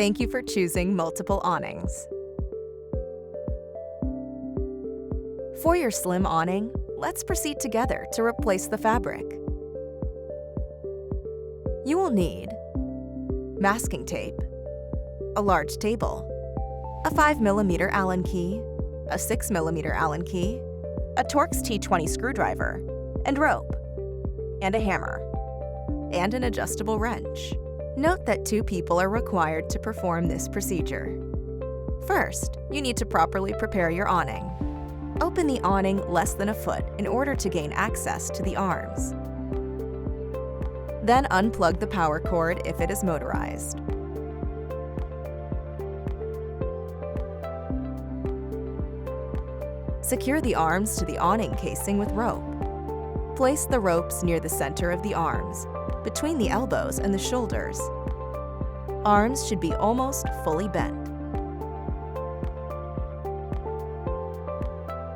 Thank you for choosing multiple awnings. For your slim awning, let's proceed together to replace the fabric. You will need masking tape, a large table, a 5mm Allen key, a 6mm Allen key, a Torx T20 screwdriver, and rope, and a hammer, and an adjustable wrench. Note that 2 people are required to perform this procedure. First, you need to properly prepare your awning. Open the awning less than a foot in order to gain access to the arms. Then unplug the power cord if it is motorized. Secure the arms to the awning casing with rope. Place the ropes near the center of the arms, between the elbows and the shoulders. Arms should be almost fully bent.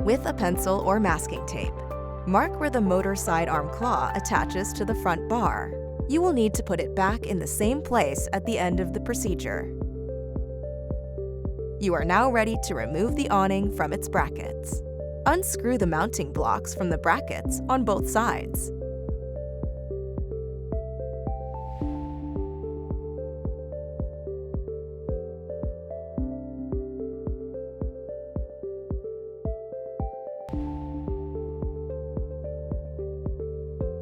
With a pencil or masking tape, mark where the motor sidearm claw attaches to the front bar. You will need to put it back in the same place at the end of the procedure. You are now ready to remove the awning from its brackets. Unscrew the mounting blocks from the brackets on both sides.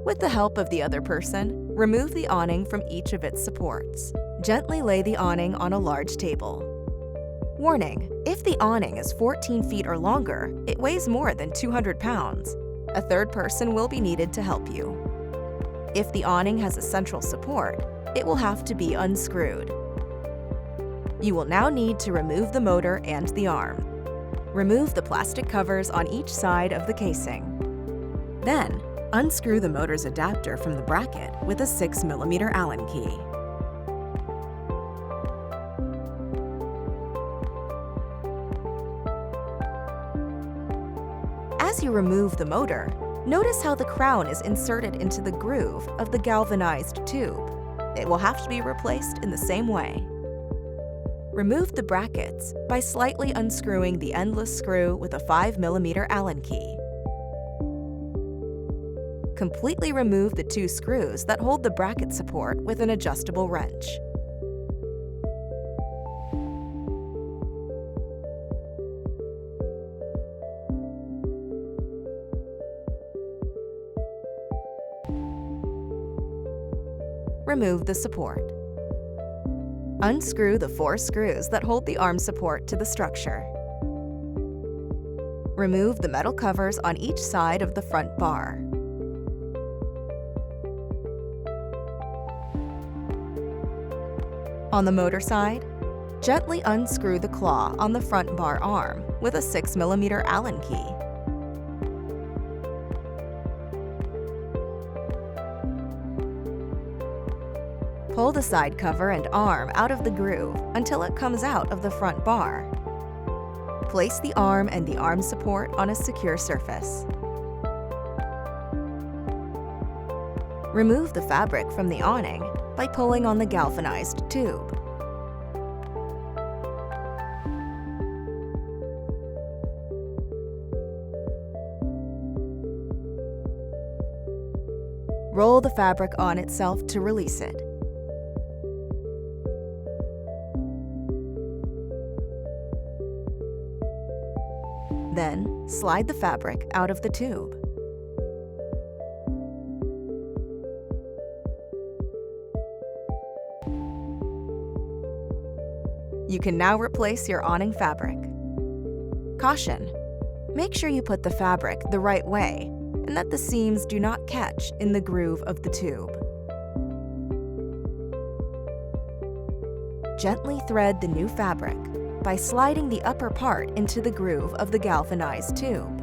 With the help of the other person, remove the awning from each of its supports. Gently lay the awning on a large table. Warning: if the awning is 14 feet or longer, it weighs more than 200 pounds. A third person will be needed to help you. If the awning has a central support, it will have to be unscrewed. You will now need to remove the motor and the arm. Remove the plastic covers on each side of the casing. Then, unscrew the motor's adapter from the bracket with a 6mm Allen key. As you remove the motor, notice how the crown is inserted into the groove of the galvanized tube. It will have to be replaced in the same way. Remove the brackets by slightly unscrewing the endless screw with a 5mm Allen key. Completely remove the 2 screws that hold the bracket support with an adjustable wrench. Remove the support. Unscrew the 4 screws that hold the arm support to the structure. Remove the metal covers on each side of the front bar. On the motor side, gently unscrew the claw on the front bar arm with a 6mm Allen key. Pull the side cover and arm out of the groove until it comes out of the front bar. Place the arm and the arm support on a secure surface. Remove the fabric from the awning by pulling on the galvanized tube. Roll the fabric on itself to release it. Then, slide the fabric out of the tube. You can now replace your awning fabric. Caution: make sure you put the fabric the right way and that the seams do not catch in the groove of the tube. Gently thread the new fabric by sliding the upper part into the groove of the galvanized tube.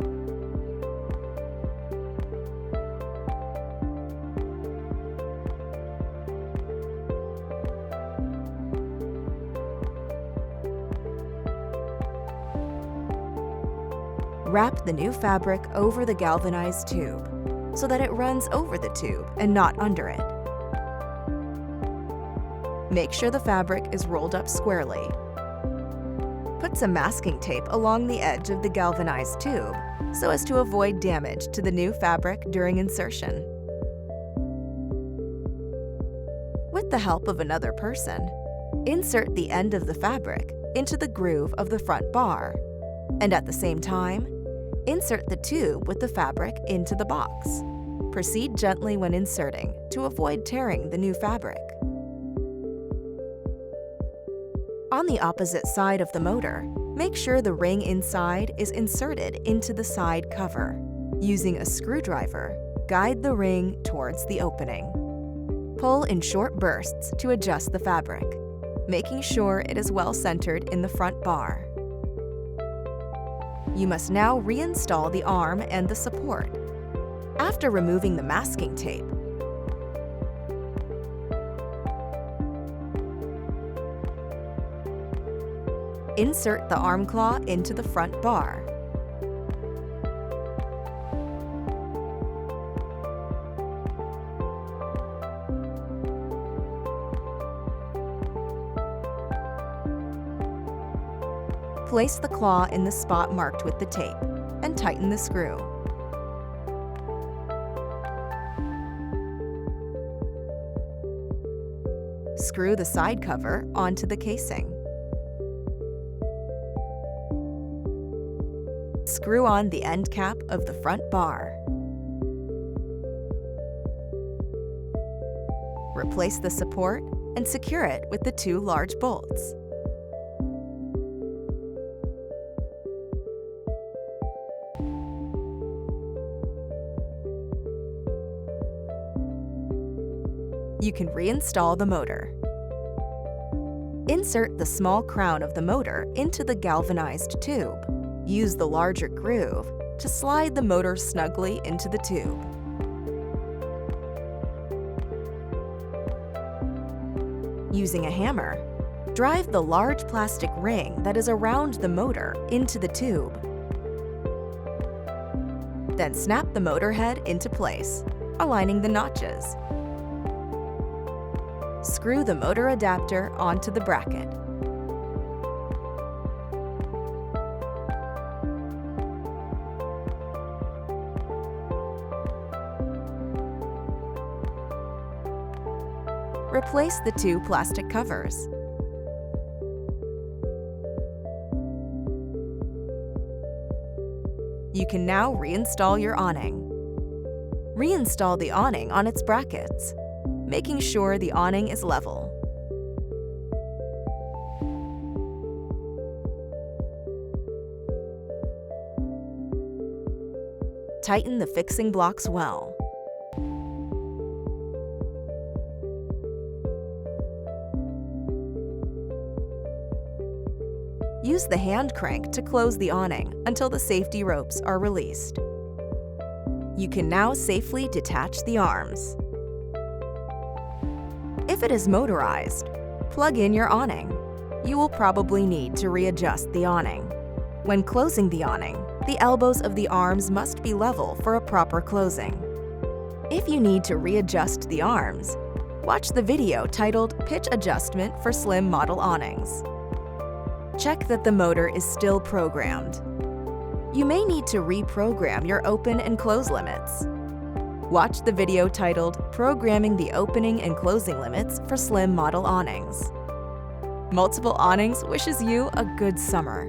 Wrap the new fabric over the galvanized tube so that it runs over the tube and not under it. Make sure the fabric is rolled up squarely. Put some masking tape along the edge of the galvanized tube so as to avoid damage to the new fabric during insertion. With the help of another person, insert the end of the fabric into the groove of the front bar, and at the same time, insert the tube with the fabric into the box. Proceed gently when inserting to avoid tearing the new fabric. On the opposite side of the motor, make sure the ring inside is inserted into the side cover. Using a screwdriver, guide the ring towards the opening. Pull in short bursts to adjust the fabric, making sure it is well centered in the front bar. You must now reinstall the arm and the support. After removing the masking tape, insert the arm claw into the front bar. Place the claw in the spot marked with the tape and tighten the screw. Screw the side cover onto the casing. Screw on the end cap of the front bar. Replace the support and secure it with the 2 large bolts. You can reinstall the motor. Insert the small crown of the motor into the galvanized tube. Use the larger groove to slide the motor snugly into the tube. Using a hammer, drive the large plastic ring that is around the motor into the tube. Then snap the motor head into place, aligning the notches. Screw the motor adapter onto the bracket. Replace the 2 plastic covers. You can now reinstall your awning. Reinstall the awning on its brackets, making sure the awning is level. Tighten the fixing blocks well. Use the hand crank to close the awning until the safety ropes are released. You can now safely detach the arms. If it is motorized, plug in your awning. You will probably need to readjust the awning. When closing the awning, the elbows of the arms must be level for a proper closing. If you need to readjust the arms, watch the video titled Pitch Adjustment for Slim Model Awnings. Check that the motor is still programmed. You may need to reprogram your open and close limits. Watch the video titled Programming the Opening and Closing Limits for Slim Model Awnings. Multiple Awnings wishes you a good summer.